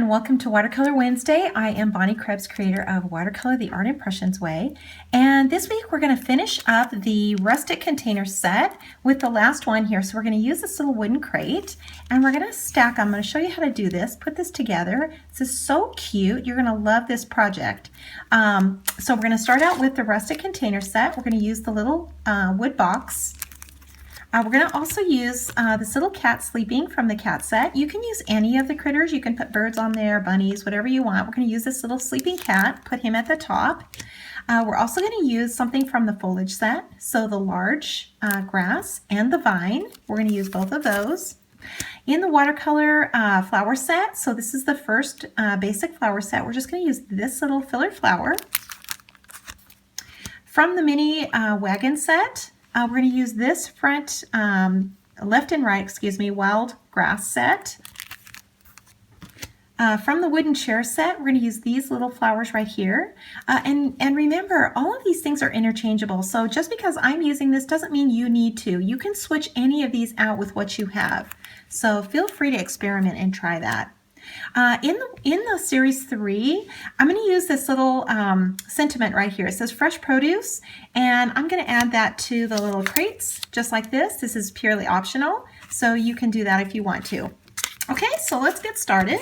and welcome to Watercolor Wednesday. I am Bonnie Krebs, creator of Watercolor the Art Impressions Way. And this week we're going to finish up the rustic container set with the last one here. So we're going to use this little wooden crate and we're going to stack. I'm going to show you how to do this, put this together. This is so cute. You're going to love this project. So we're going to start out with the rustic container set. We're going to use the little wood box. We're going to also use this little cat sleeping from the cat set. You can use any of the critters. You can put birds on there, bunnies, whatever you want. We're going to use this little sleeping cat, put him at the top. We're also going to use something from the foliage set. So the large grass and the vine. We're going to use both of those. In the watercolor flower set, so this is the first basic flower set. We're just going to use this little filler flower. From the mini wagon set, we're going to use this front, left and right, wild grass set. From the wooden chair set, we're going to use these little flowers right here. And remember, all of these things are interchangeable. So just because I'm using this doesn't mean you need to. You can switch any of these out with what you have. So feel free to experiment and try that. In the series 3, I'm going to use this little sentiment right here. It says fresh produce, and I'm going to add that to the little crates just like this. This is purely optional, so you can do that if you want to. Okay, so let's get started.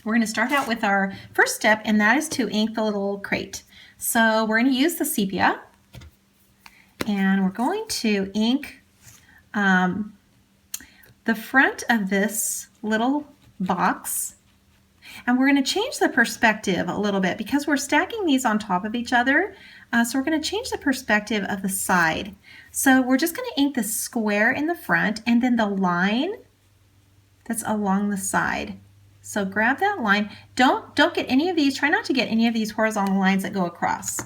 We're going to start out with our first step, and that is to ink the little crate. So we're going to use the sepia, and we're going to ink the front of this little box, and we're going to change the perspective a little bit because we're stacking these on top of each other. So we're going to change the perspective of the side. So we're just going to ink the square in the front and then the line that's along the side. So grab that line. Don't get any of these. Try not to get any of these horizontal lines that go across.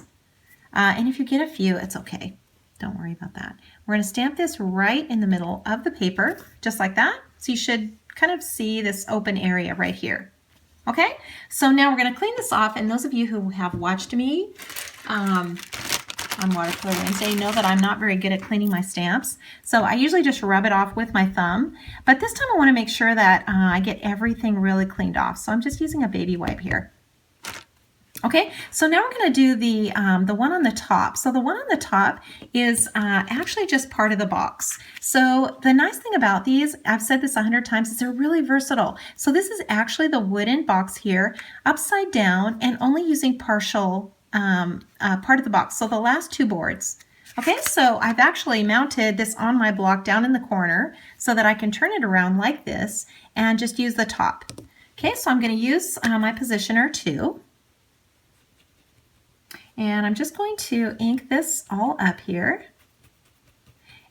And if you get a few, it's okay. Don't worry about that. We're going to stamp this right in the middle of the paper, just like that. So you should kind of see this open area right here. Okay, so now we're going to clean this off, and those of you who have watched me on Watercolor Wednesday know that I'm not very good at cleaning my stamps. So I usually just rub it off with my thumb, but this time I want to make sure that I get everything really cleaned off. So I'm just using a baby wipe here. Okay, so now we're going to do the one on the top. So the one on the top is actually just part of the box. So the nice thing about these, I've said this 100 times, is they're really versatile. So this is actually the wooden box here, upside down, and only using partial part of the box. So the last 2 boards. Okay, so I've actually mounted this on my block down in the corner so that I can turn it around like this and just use the top. Okay, so I'm going to use my positioner too. And I'm just going to ink this all up here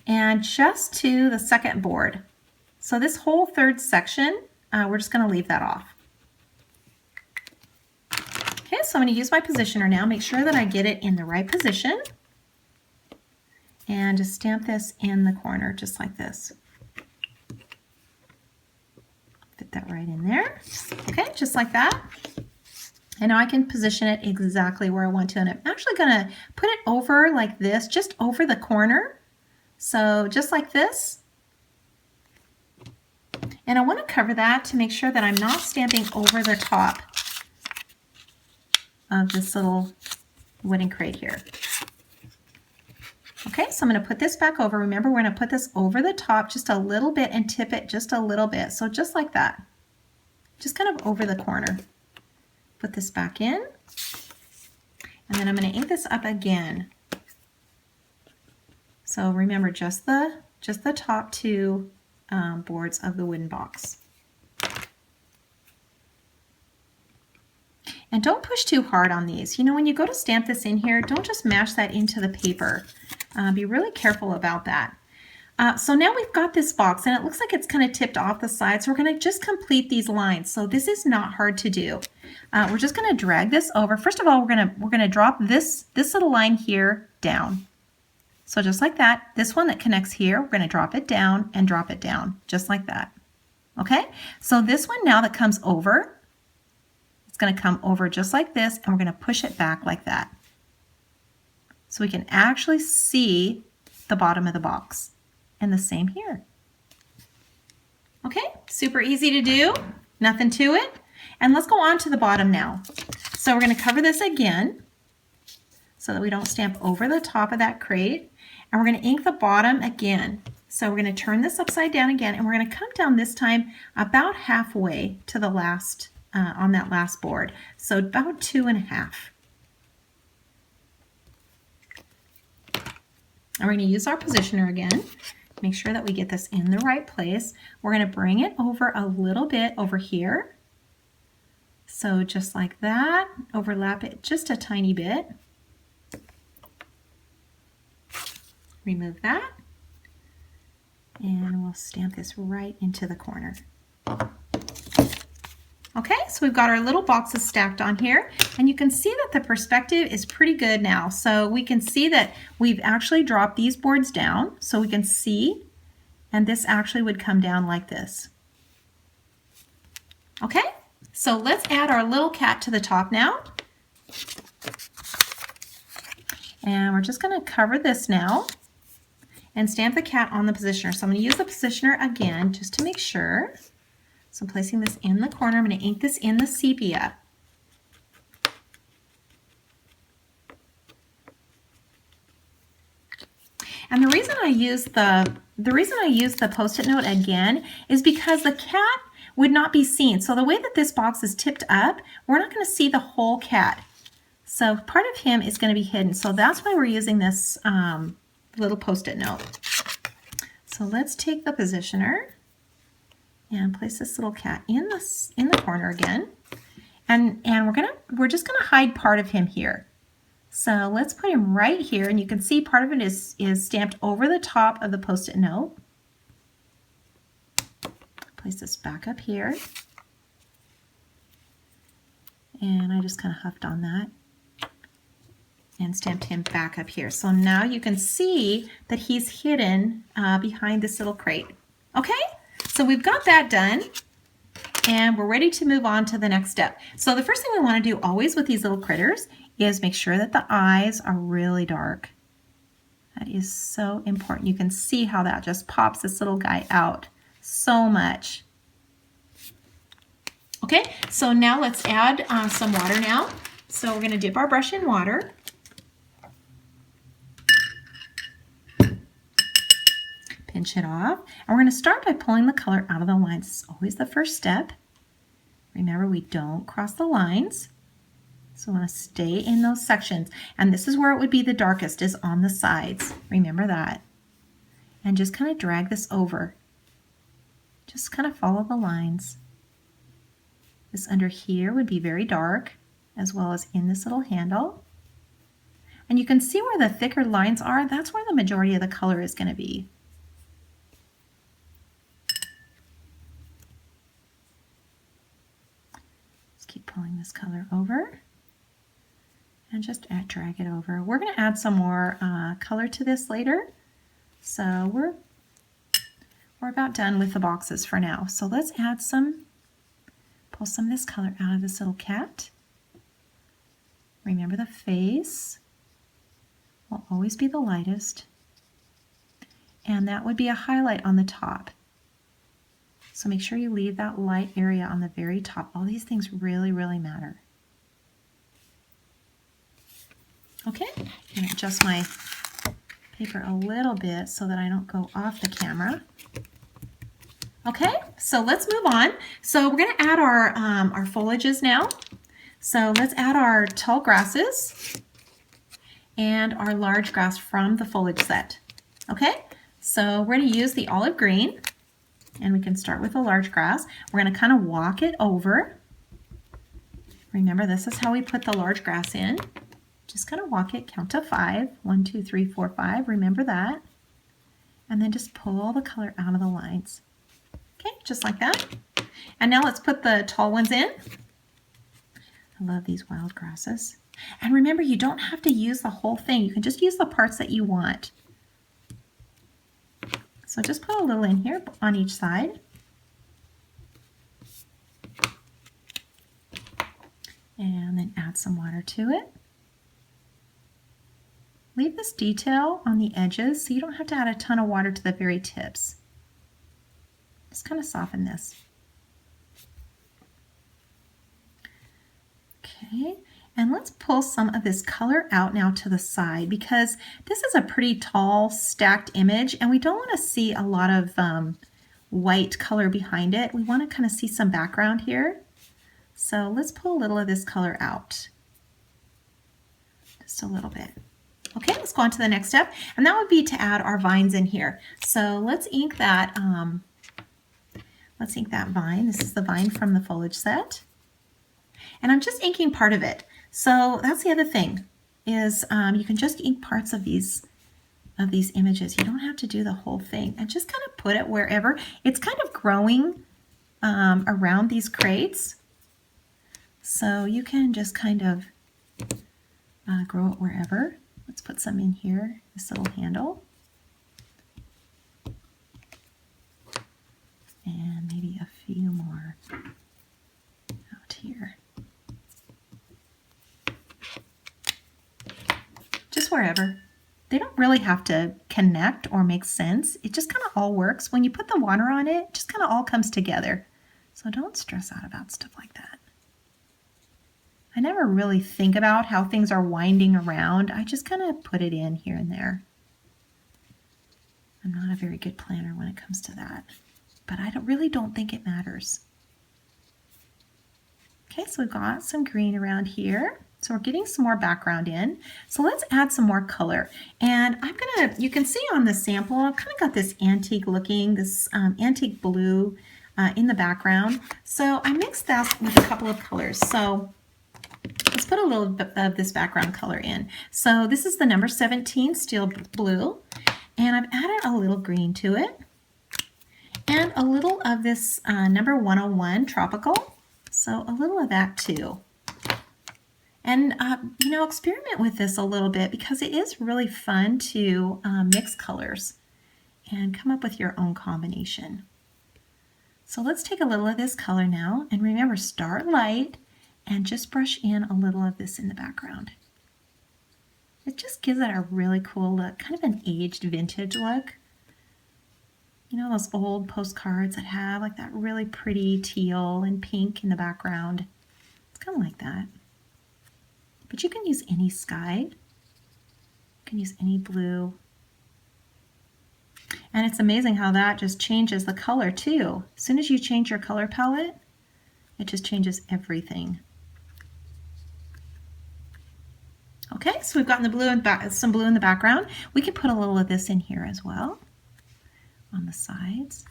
and just to the second board. So this whole third section, we're just going to leave that off. Okay, so I'm going to use my positioner now. Make sure that I get it in the right position. And just stamp this in the corner just like this. Fit that right in there. Okay, just like that. And now I can position it exactly where I want to. And I'm actually going to put it over like this, just over the corner. So just like this. And I want to cover that to make sure that I'm not stamping over the top of this little wooden crate here. Okay, so I'm going to put this back over. Remember, we're going to put this over the top just a little bit and tip it just a little bit. So just like that. Just kind of over the corner. Put this back in, and then I'm going to ink this up again. So remember, just the top 2 boards of the wooden box. And don't push too hard on these. You know, when you go to stamp this in here, don't just mash that into the paper. Be really careful about that. So now we've got this box, and it looks like it's kind of tipped off the side, so we're going to just complete these lines. So this is not hard to do. We're just going to drag this over. First of all, we're going to drop this little line here down. So just like that, this one that connects here, we're going to drop it down and drop it down, just like that. Okay, so this one now that comes over, it's going to come over just like this, and we're going to push it back like that. So we can actually see the bottom of the box. And the same here. Okay, super easy to do, nothing to it. And let's go on to the bottom now. So we're going to cover this again so that we don't stamp over the top of that crate. And we're going to ink the bottom again. So we're going to turn this upside down again, and we're going to come down this time about halfway to the last, on that last board. So about 2.5. And we're going to use our positioner again. Make sure that we get this in the right place. We're going to bring it over a little bit over here. So just like that, overlap it just a tiny bit. Remove that. And we'll stamp this right into the corner. Okay, so we've got our little boxes stacked on here, and you can see that the perspective is pretty good now. So we can see that we've actually dropped these boards down, so we can see, and this actually would come down like this. Okay, so let's add our little cat to the top now. And we're just going to cover this now and stamp the cat on the positioner. So I'm going to use the positioner again just to make sure. So I'm placing this in the corner. I'm going to ink this in the sepia. And the reason I use the Post-it note again is because the cat would not be seen. So the way that this box is tipped up, we're not going to see the whole cat. So part of him is going to be hidden. So that's why we're using this little Post-it note. So let's take the positioner and place this little cat in the corner again. And we're just gonna hide part of him here. So let's put him right here, and you can see part of it is stamped over the top of the Post-it note. Place this back up here. And I just kind of huffed on that and stamped him back up here. So now you can see that he's hidden behind this little crate. Okay? So we've got that done, and we're ready to move on to the next step. So the first thing we want to do always with these little critters is make sure that the eyes are really dark. That is so important. You can see how that just pops this little guy out so much. Okay, so now let's add some water now. So we're going to dip our brush in water. Pinch it off, and we're going to start by pulling the color out of the lines. This is always the first step. Remember, we don't cross the lines, so we want to stay in those sections, and this is where it would be the darkest, is on the sides. Remember that. And just kind of drag this over. Just kind of follow the lines. This under here would be very dark, as well as in this little handle. And you can see where the thicker lines are. That's where the majority of the color is going to be. Keep pulling this color over and just drag it over. We're going to add some more color to this later. So we're about done with the boxes for now. So let's add pull some of this color out of this little cat. Remember, the face will always be the lightest, and that would be a highlight on the top. So make sure you leave that light area on the very top. All these things really, really matter. Okay, I'm going to adjust my paper a little bit so that I don't go off the camera. Okay, so let's move on. So we're going to add our foliages now. So let's add our tall grasses and our large grass from the foliage set. Okay, so we're going to use the olive green. And we can start with the large grass. We're going to kind of walk it over. Remember, this is how we put the large grass in. Just kind of walk it, count to 5. 1, 2, 3, 4, 5. Remember that. And then just pull the color out of the lines. Okay, just like that. And now let's put the tall ones in. I love these wild grasses. And remember, you don't have to use the whole thing. You can just use the parts that you want. So just put a little in here on each side. And then add some water to it. Leave this detail on the edges so you don't have to add a ton of water to the very tips. Just kind of soften this. Okay, and let's pull some of this color out now to the side because this is a pretty tall stacked image and we don't want to see a lot of white color behind it. We want to kind of see some background here. So let's pull a little of this color out. Just a little bit. Okay, let's go on to the next step, and that would be to add our vines in here. So let's ink that. Let's ink that vine. This is the vine from the foliage set, and I'm just inking part of it. So that's the other thing is you can just ink parts of these images. You don't have to do the whole thing, and just kind of put it wherever. It's kind of growing around these crates, so you can just kind of grow it wherever. Let's put some in here, this little handle. And maybe a few more out here. Just wherever. They don't really have to connect or make sense. It just kind of all works. When you put the water on it, it just kind of all comes together. So don't stress out about stuff like that. I never really think about how things are winding around. I just kind of put it in here and there. I'm not a very good planner when it comes to that, but I really don't think it matters. Okay, so we've got some green around here. So we're getting some more background in. So let's add some more color. And I'm gonna, you can see on the sample, I've kind of got this antique looking, this antique blue in the background. So I mixed that with a couple of colors. So let's put a little bit of this background color in. So this is the number 17 steel blue, and I've added a little green to it, and a little of this number 101 tropical. So a little of that too. And you know, experiment with this a little bit because it is really fun to mix colors and come up with your own combination. So let's take a little of this color now, and remember, start light and just brush in a little of this in the background. It just gives it a really cool look, kind of an aged vintage look. You know those old postcards that have like that really pretty teal and pink in the background? It's kind of like that. But you can use any sky. You can use any blue. And it's amazing how that just changes the color too. As soon as you change your color palette, it just changes everything. Okay, so we've gotten the blue and some blue in the background. We can put a little of this in here as well on the sides.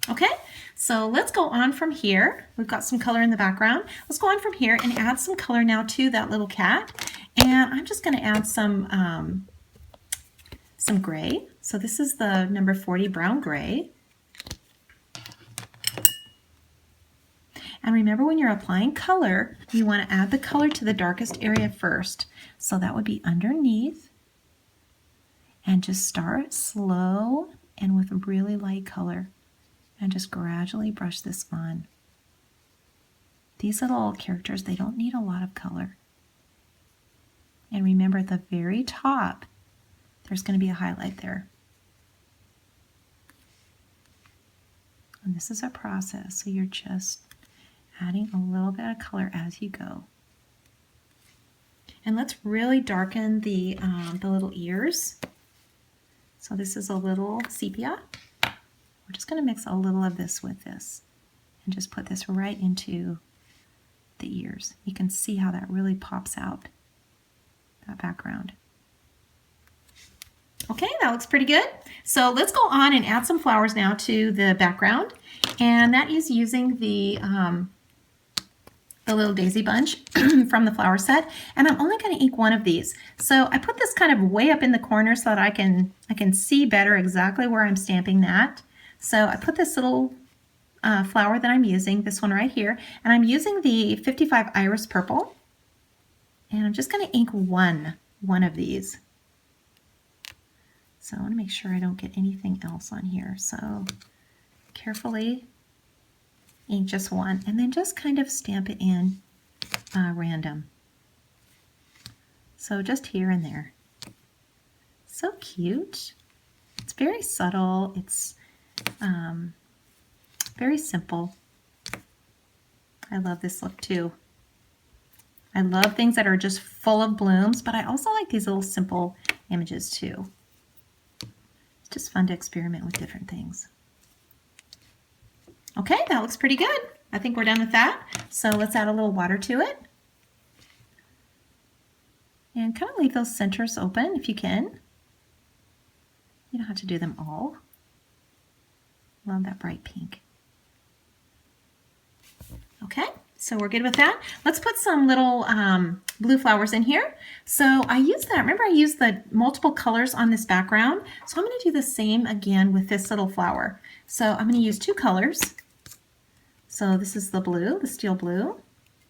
Okay, so let's go on from here. We've got some color in the background. Let's go on from here and add some color now to that little cat. And I'm just going to add some gray. So this is the number 40 brown gray. And remember, when you're applying color, you want to add the color to the darkest area first. So that would be underneath. And just start slow and with really light color. And just gradually brush this on. These little characters, they don't need a lot of color. And remember, at the very top, there's going to be a highlight there. And this is a process, so you're just adding a little bit of color as you go. And let's really darken the little ears. So this is a little sepia. We're just going to mix a little of this with this and just put this right into the ears. You can see how that really pops out, that background. Okay, that looks pretty good. So let's go on and add some flowers now to the background. And that is using the little daisy bunch from the flower set. And I'm only going to ink one of these. So I put this kind of way up in the corner so that I can see better exactly where I'm stamping that. So I put this little flower that I'm using, this one right here, and I'm using the 55 Iris Purple. And I'm just going to ink one of these. So I want to make sure I don't get anything else on here. So carefully ink just one, and then just kind of stamp it in random. So just here and there. So cute. It's very subtle. It's very simple. I love this look too. I love things that are just full of blooms, but I also like these little simple images too. It's just fun to experiment with different things. Okay, that looks pretty good. I think we're done with that. So let's add a little water to it. And kind of leave those centers open if you can. You don't have to do them all. Love that bright pink. Okay, so we're good with that. Let's put some little blue flowers in here. So I used that, remember I used the multiple colors on this background. So I'm gonna do the same again with this little flower. So I'm gonna use 2 colors. So this is the blue, the steel blue.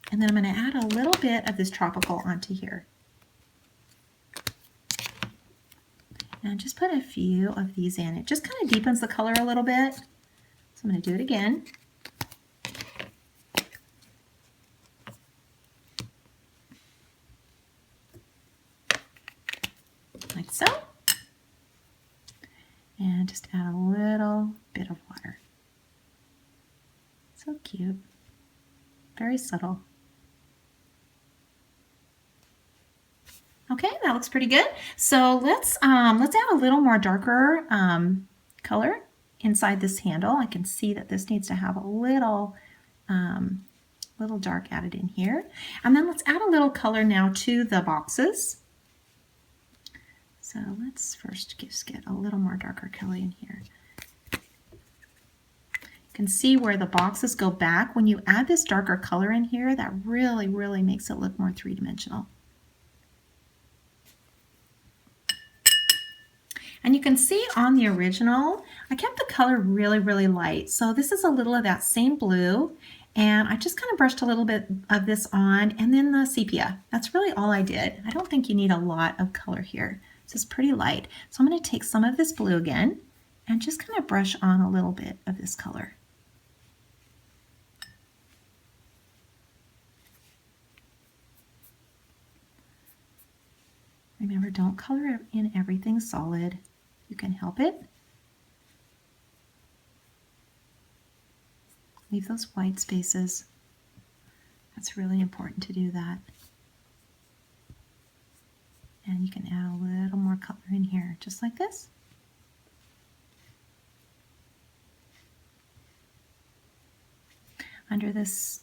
And then I'm gonna add a little bit of this tropical onto here. And just put a few of these in. It just kind of deepens the color a little bit. So I'm gonna do it again. Like so. And just add a little bit of water. So cute. Very subtle. Okay, that looks pretty good. So let's add a little more darker color inside this handle. I can see that this needs to have a little dark added in here. And then let's add a little color now to the boxes. So let's first just get a little more darker color in here. You can see where the boxes go back. When you add this darker color in here, that really, really makes it look more three-dimensional. And you can see on the original, I kept the color really, really light. So this is a little of that same blue, and I just kind of brushed a little bit of this on, and then the sepia. That's really all I did. I don't think you need a lot of color here. This is pretty light. So I'm going to take some of this blue again, and just kind of brush on a little bit of this color. Remember, don't color in everything solid. You can help it. Leave those white spaces. That's really important to do that. And you can add a little more color in here, just like this. Under this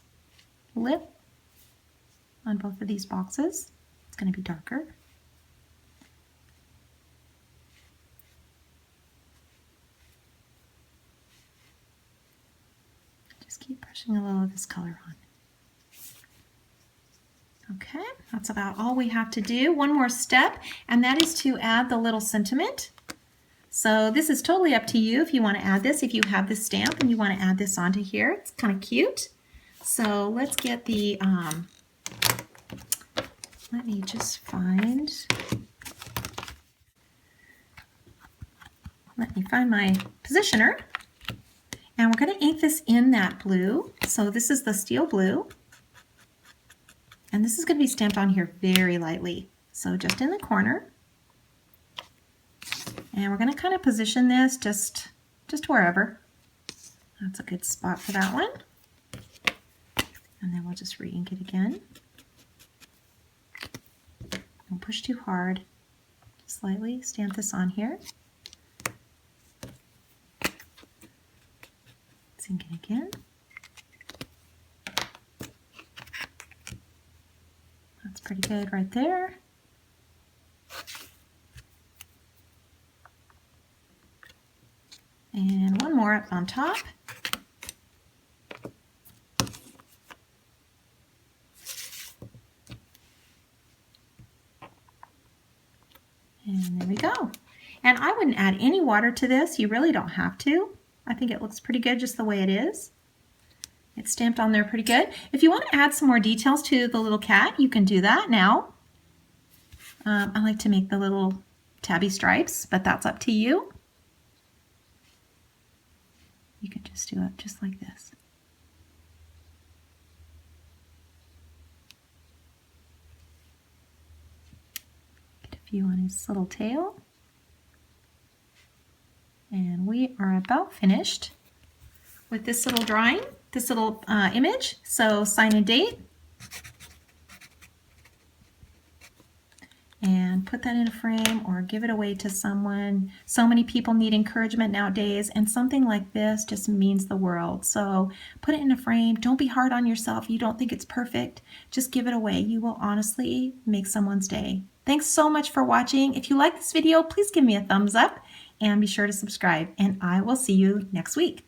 lip on both of these boxes, it's going to be darker. Just keep brushing a little of this color on. Okay, that's about all we have to do. One more step, and that is to add the little sentiment. So this is totally up to you if you want to add this. If you have this stamp and you want to add this onto here, it's kind of cute. So let's get the, let me just find my positioner. And we're going to ink this in that blue. So this is the steel blue. And this is going to be stamped on here very lightly. So just in the corner. And we're going to kind of position this just wherever. That's a good spot for that one. And then we'll just re-ink it again. Don't push too hard. Just lightly stamp this on here. Let's ink it again. That's pretty good right there. And one more up on top. And there we go. And I wouldn't add any water to this. You really don't have to. I think it looks pretty good just the way it is. It's stamped on there pretty good. If you want to add some more details to the little cat, you can do that now. I like to make the little tabby stripes, but that's up to you. You can just do it just like this. Get a few on his little tail. And we are about finished with this little drawing. this little image. So sign and date. And put that in a frame or give it away to someone. So many people need encouragement nowadays, and something like this just means the world. So put it in a frame. Don't be hard on yourself. You don't think it's perfect. Just give it away. You will honestly make someone's day. Thanks so much for watching. If you like this video, please give me a thumbs up and be sure to subscribe. And I will see you next week.